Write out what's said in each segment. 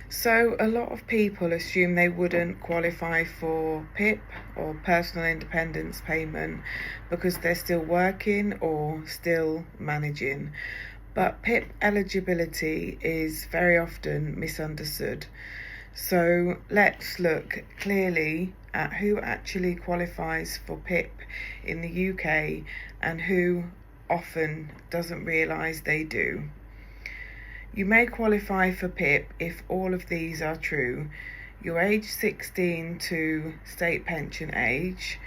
So a lot of people assume they wouldn't qualify for PIP or personal independence payment because they're still working or still managing. But PIP eligibility is very often misunderstood. So let's look clearly at who actually qualifies for PIP in the UK and who often doesn't realise they do. You may qualify for PIP if all of these are true. You're age 16 to state pension age.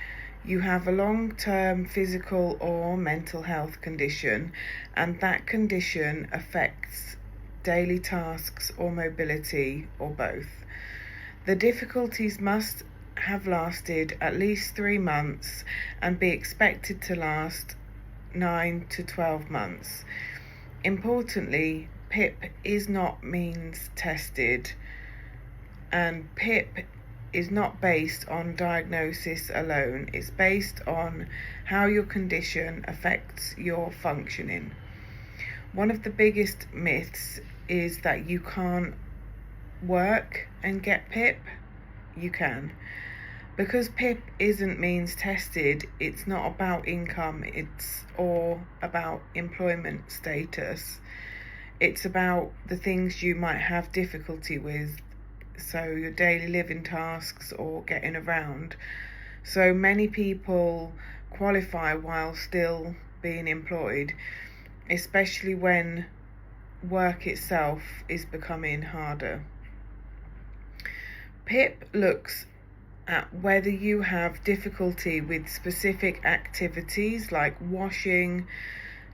You have a long-term physical or mental health condition, and that condition affects daily tasks or mobility, or both. The difficulties must have lasted at least 3 months and be expected to last 9 to 12 months. Importantly, PIP is not means tested, and PIP is not based on diagnosis alone. It's based on how your condition affects your functioning. One of the biggest myths is that you can't work and get PIP. You can. Because PIP isn't means tested, it's not about income, or about employment status. It's about the things you might have difficulty with, so your daily living tasks or getting around. So many people qualify while still being employed, especially when work itself is becoming harder. PIP looks at whether you have difficulty with specific activities like washing,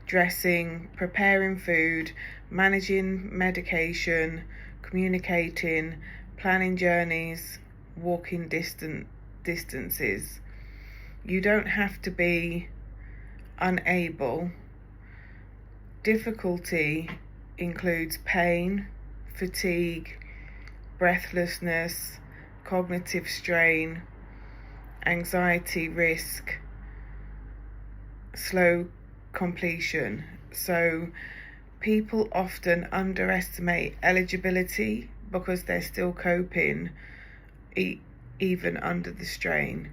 dressing, preparing food, managing medication, communicating, planning journeys, walking distances. You don't have to be unable. Difficulty includes pain, fatigue, breathlessness, cognitive strain, anxiety risk, slow completion. So people often underestimate eligibility because they're still coping even under the strain.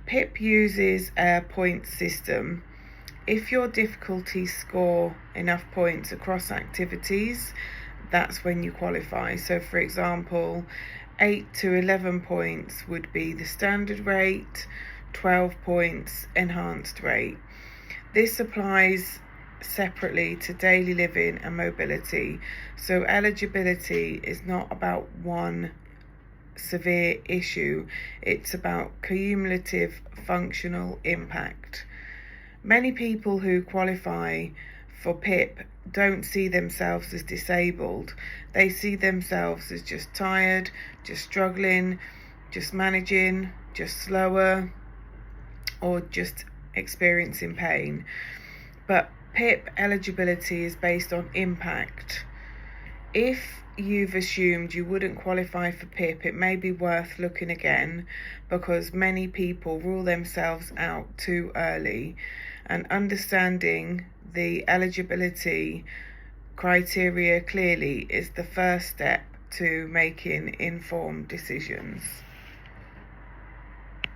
PIP uses a point system. If your difficulties score enough points across activities, that's when you qualify. So for example, 8 to 11 points would be the standard rate, 12 points enhanced rate. This applies separately to daily living and mobility. So eligibility is not about one severe issue, it's about cumulative functional impact. Many people who qualify for PIP don't see themselves as disabled. They see themselves as just tired, just struggling, just managing, just slower, or just experiencing pain. But PIP eligibility is based on impact. If you've assumed you wouldn't qualify for PIP, it may be worth looking again, because many people rule themselves out too early, and understanding the eligibility criteria clearly is the first step to making informed decisions.